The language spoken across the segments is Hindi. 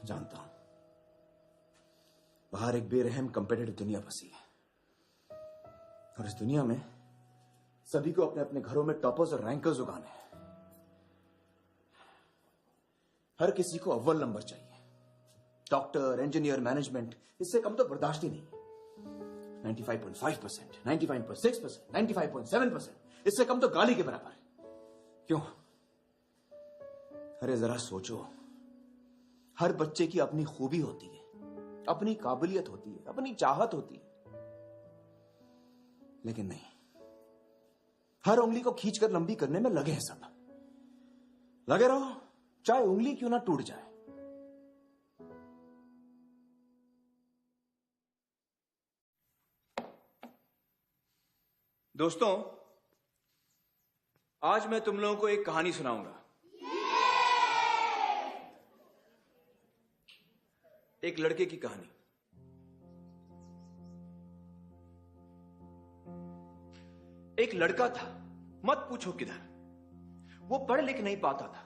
जानता हूं, बाहर एक बेरहम कंपेटिटिव दुनिया बसी है, और इस दुनिया में सभी को अपने अपने घरों में टॉपर्स और रैंकर्स उगाने हैं। हर किसी को अव्वल नंबर चाहिए। डॉक्टर, इंजीनियर, मैनेजमेंट, इससे कम तो बर्दाश्त ही नहीं। 95.5%, 95.6%, 95.7%, इससे कम तो गाली के बराबर है। क्यों? अरे जरा सोचो, हर बच्चे की अपनी खूबी होती है, अपनी काबिलियत होती है, अपनी चाहत होती है, लेकिन नहीं, हर उंगली को खींचकर लंबी करने में लगे हैं सब। लगे रहो, चाहे उंगली क्यों ना टूट जाए। दोस्तों, आज मैं तुम लोगों को एक कहानी सुनाऊंगा। एक लड़के की कहानी। एक लड़का था, मत पूछो किधर। वो पढ़ लिख नहीं पाता था।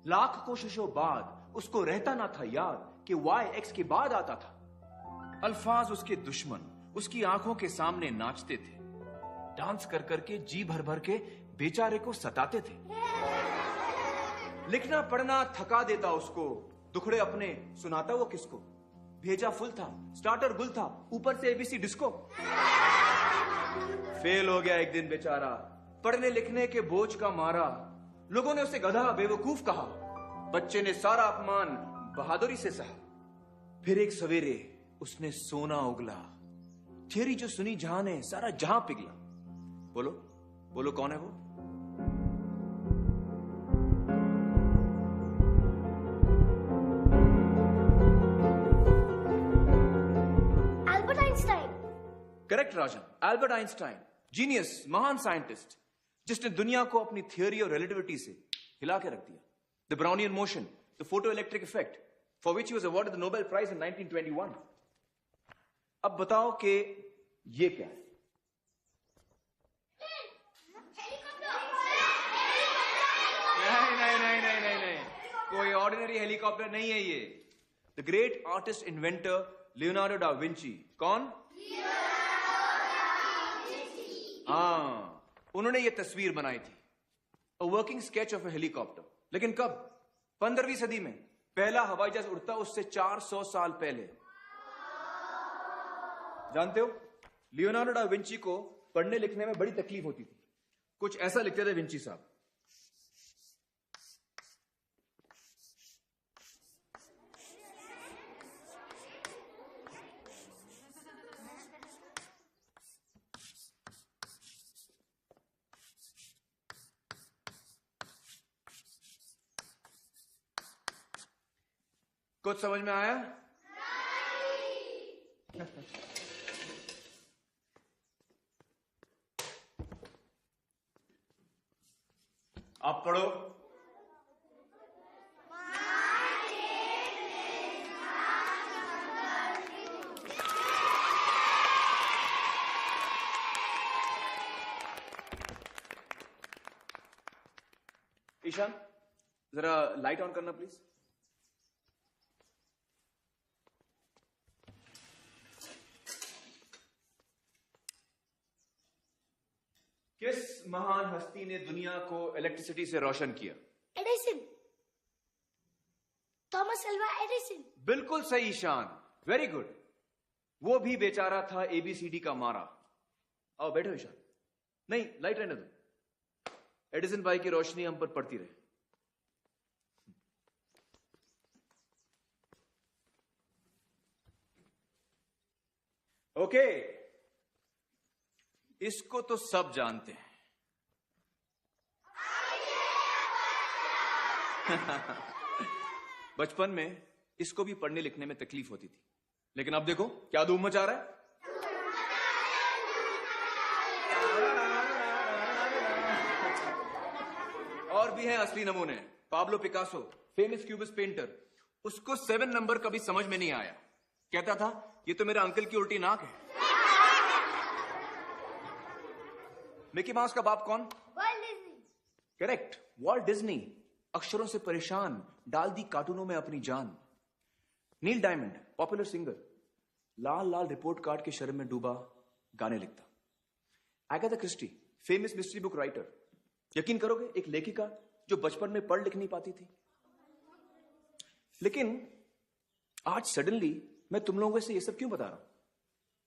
लाख कोशिशों बाद उसको रहता ना था याद कि y x के बाद आता था। अल्फाज उसके दुश्मन उसकी आंखों के सामने नाचते थे। डांस कर करके जी भर भर के बेचारे को सताते थे। लिखना पढ़ना थका देता उसको, दुखड़े अपने सुनाता वो किसको। भेजा फुल था, स्टार्टर गुल था, ऊपर से एबीसी डिस्को। फेल हो गया एक दिन बेचारा, पढ़ने लिखने के बोझ का मारा। लोगों ने उसे गधा बेवकूफ कहा, बच्चे ने सारा अपमान बहादुरी से सहा। फिर एक सवेरे उसने सोना उगला, थियरी जो सुनी जहां ने सारा जहां पिघला। बोलो बोलो, कौन है वो? Albert Einstein. करेक्ट राजन, एल्बर्ट आइंस्टाइन, जीनियस, महान साइंटिस्ट, जिसने दुनिया को अपनी थियरी और रिलेटिविटी से हिला के रख दिया। The Brownian motion, the photo electric effect, for which he was awarded the Nobel prize in 1921। अब बताओ कि ये क्या है? नहीं, कोई ऑर्डिनरी हेलीकॉप्टर नहीं है ये। The great artist inventor Leonardo da Vinci. कौन? हाँ, उन्होंने ये तस्वीर बनाई थी, a working sketch of a helicopter. लेकिन कब? 15वीं सदी में। पहला हवाई जहाज उड़ता उससे 400 साल पहले। जानते हो, लियोनार्डो डा विंची को पढ़ने लिखने में बड़ी तकलीफ होती थी। कुछ ऐसा लिखते थे विंची साहब। कुछ समझ में आया? आप पढ़ो। ईशान, जरा लाइट ऑन करना प्लीज। किस महान हस्ती ने दुनिया को इलेक्ट्रिसिटी से रोशन किया? Edison, Thomas Alva Edison. बिल्कुल सही ईशान, वेरी गुड। वो भी बेचारा था एबीसीडी का मारा। आओ बैठो ईशान। नहीं, लाइट रहने दो, एडिसन भाई की रोशनी हम पर पड़ती रहे। ओके, इसको तो सब जानते हैं। बचपन में इसको भी पढ़ने लिखने में तकलीफ होती थी, लेकिन अब देखो क्या धूम मचा रहा है। और भी हैं असली नमूने। Pablo Picasso, famous cubist painter, उसको 7 नंबर कभी समझ में नहीं आया। कहता था ये तो मेरा अंकल की उल्टी नाक है। मिकी माउस का बाप कौन? World Disney. Correct, Walt Disney. अक्षरों से परेशान डाल दी कार्टूनों में अपनी जान। नील डायमंड, पॉपुलर सिंगर, लाल लाल रिपोर्ट कार्ड के शर्म में डूबा गाने लिखता। Agatha Christie, famous mystery book writer, यकीन करोगे एक लेखिका जो बचपन में पढ़ लिख नहीं पाती थी। लेकिन आज सडनली मैं तुम लोगों से ये सब क्यों बता रहा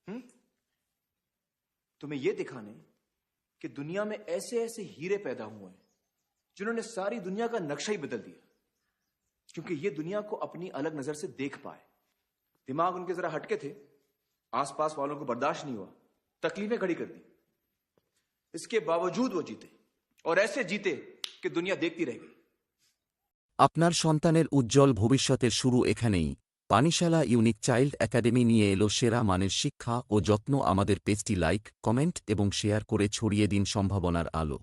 हूं? तुम्हें यह दिखाने कि दुनिया में ऐसे ऐसे हीरे पैदा हुए हैं जिन्होंने सारी दुनिया का नक्शा ही बदल दिया, क्योंकि ये दुनिया को अपनी अलग नजर से देख पाए। दिमाग उनके जरा हटके थे, आसपास वालों को बर्दाश्त नहीं हुआ, तकलीफें खड़ी कर दी। इसके बावजूद वो जीते, और ऐसे जीते कि दुनिया देखती रह गई। আপনার সন্তানের উজ্জ্বল ভবিষ্যতের শুরু এখানেই। পানিশালা ইউনিক চাইল্ড একাডেমি নিয়ে এলো সেরা মানের শিক্ষা ও যত্ন। আমাদের পেজটি লাইক, কমেন্ট এবং শেয়ার করে ছড়িয়ে দিন সম্ভাবনার আলো।